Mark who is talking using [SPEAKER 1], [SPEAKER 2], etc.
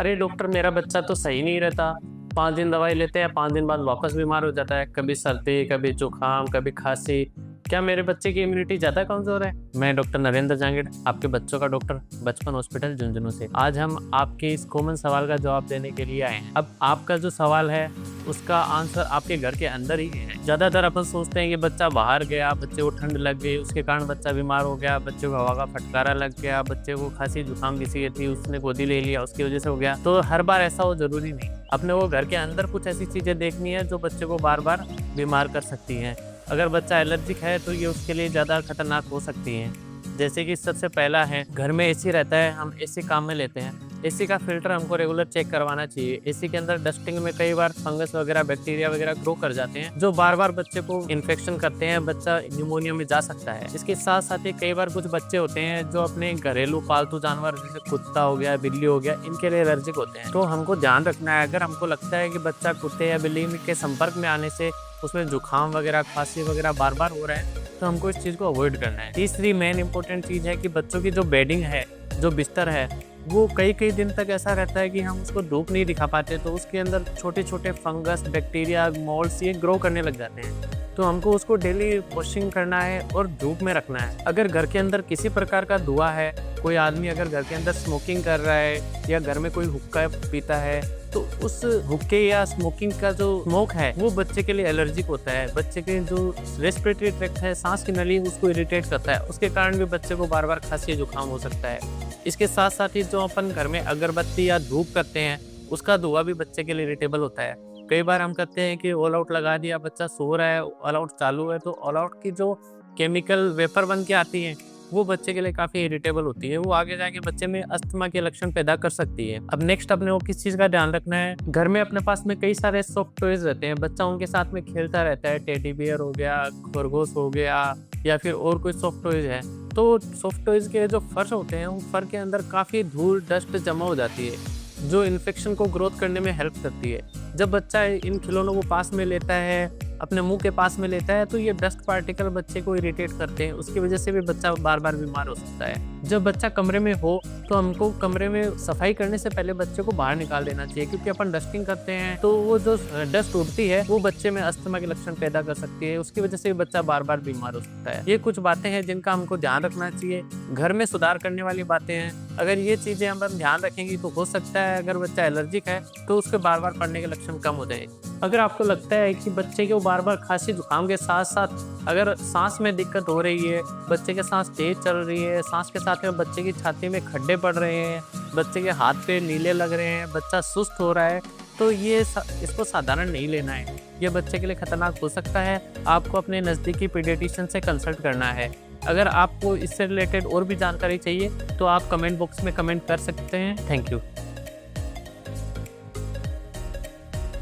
[SPEAKER 1] अरे डॉक्टर, मेरा बच्चा तो सही नहीं रहता। 5 दिन दवाई लेते हैं, 5 दिन बाद वापस बीमार हो जाता है। कभी सर्दी, कभी जुकाम, कभी खांसी। क्या मेरे बच्चे की इम्यूनिटी ज़्यादा कमज़ोर है? मैं डॉक्टर नरेंद्र जांगिड़, आपके बच्चों का डॉक्टर, बचपन हॉस्पिटल झुंझुनू से। आज हम आपके इस कॉमन सवाल का जवाब देने के लिए आए हैं। अब आपका जो सवाल है उसका आंसर आपके घर के अंदर ही है। ज़्यादातर अपन सोचते हैं कि बच्चा बाहर गया, बच्चे को ठंड लग गई, उसके कारण बच्चा बीमार हो गया, बच्चे को हवा का फटकारा लग गया, बच्चे को खांसी जुकाम किसी थी, उसने गोदी ले लिया, उसकी वजह से हो गया। तो हर बार ऐसा हो जरूरी नहीं। अपने वो घर के अंदर कुछ ऐसी चीज़ें देखनी है जो बच्चे को बार बार बीमार कर सकती हैं। अगर बच्चा एलर्जिक है तो ये उसके लिए ज़्यादा खतरनाक हो सकती हैं। जैसे कि सबसे पहला है, घर में एसी रहता है, हम एसी काम में लेते हैं। एसी का फिल्टर हमको रेगुलर चेक करवाना चाहिए। एसी के अंदर डस्टिंग में कई बार फंगस वगैरह, बैक्टीरिया वगैरह ग्रो कर जाते हैं जो बार बार बच्चे को इन्फेक्शन करते हैं, बच्चा न्यूमोनिया में जा सकता है। इसके साथ साथ ही कई बार कुछ बच्चे होते हैं जो अपने घरेलू पालतू जानवर जैसे कुत्ता हो गया, बिल्ली हो गया, इनके लिए एलर्जिक होते हैं। तो हमको ध्यान रखना है, अगर हमको लगता है कि बच्चा कुत्ते या बिल्ली के संपर्क में आने से उसमें जुकाम वगैरह, खांसी वगैरह बार बार हो रहा है, तो हमको इस चीज़ को अवॉइड करना है। तीसरी मेन इंपॉर्टेंट चीज़ है कि बच्चों की जो बेडिंग है, जो बिस्तर है, वो कई कई दिन तक ऐसा रहता है कि हम उसको धूप नहीं दिखा पाते, तो उसके अंदर छोटे छोटे फंगस, बैक्टीरिया, मोल्ड्स ये ग्रो करने लग जाते हैं। तो हमको उसको डेली वॉशिंग करना है और धूप में रखना है। अगर घर के अंदर किसी प्रकार का धुआं है, कोई आदमी अगर घर के अंदर स्मोकिंग कर रहा है या घर में कोई हुक्का पीता है, तो उस हुक्के या स्मोकिंग का जो स्मोक है वो बच्चे के लिए एलर्जिक होता है। बच्चे के जो रेस्पिरेटरी ट्रैक्ट है, सांस की नली, उसको इरिटेट करता है। उसके कारण भी बच्चे को बार बार खांसी जुकाम हो सकता है। इसके साथ साथ ही जो अपन घर में अगरबत्ती या धूप करते हैं, उसका धुआं भी बच्चे के लिए इरिटेबल होता है। कई बार हम करते हैं कि ऑल आउट लगा दिया, बच्चा सो रहा है, ऑल आउट चालू है, तो ऑल आउट की जो केमिकल वेपर बन के आती है वो बच्चे के लिए काफ़ी इरिटेबल होती है। वो आगे जाके बच्चे में अस्थमा के लक्षण पैदा कर सकती है। अब नेक्स्ट अपने को किस चीज़ का ध्यान रखना है, घर में अपने पास में कई सारे सॉफ्ट टॉयज रहते हैं, बच्चा उनके साथ में खेलता रहता है। टेडी बियर हो गया, खरगोश हो गया, या फिर और कोई सॉफ्ट टॉयज है। तो सॉफ्ट टॉयज के जो फर्श होते हैं, उन फर के अंदर काफ़ी धूल, डस्ट जमा हो जाती है जो इन्फेक्शन को ग्रोथ करने में हेल्प करती है। जब बच्चा इन खिलौनों को पास में लेता है, अपने मुंह के पास में लेता है, तो ये डस्ट पार्टिकल बच्चे को इरिटेट करते हैं, उसकी वजह से भी बच्चा बार बार बीमार हो सकता है। जब बच्चा कमरे में हो तो हमको कमरे में सफाई करने से पहले बच्चे को बाहर निकाल देना चाहिए, क्योंकि अपन डस्टिंग करते हैं तो वो जो डस्ट उड़ती है वो बच्चे में अस्थमा के लक्षण पैदा कर सकती है, उसकी वजह से भी बच्चा बार बार बीमार हो सकता है। ये कुछ बातें हैं जिनका हमको ध्यान रखना चाहिए। घर में सुधार करने वाली बातें हैं, अगर ये चीज़ें हम ध्यान रखेंगे तो हो सकता है अगर बच्चा एलर्जिक है तो उसके बार बार पड़ने के लक्षण कम हो जाए। अगर आपको लगता है कि बच्चे को बार बार खांसी जुकाम के साथ साथ अगर सांस में दिक्कत हो रही है, बच्चे के सांस तेज चल रही है, सांस के साथ में बच्चे की छाती में खड्डे पड़ रहे हैं, बच्चे के हाथ पे नीले लग रहे हैं, बच्चा सुस्त हो रहा है, तो इसको साधारण नहीं लेना है। ये बच्चे के लिए खतरनाक हो सकता है। आपको अपने नज़दीकी पीडियाट्रिशियन से कंसल्ट करना है। अगर आपको इससे रिलेटेड और भी जानकारी चाहिए तो आप कमेंट बॉक्स में कमेंट कर सकते हैं। Thank you.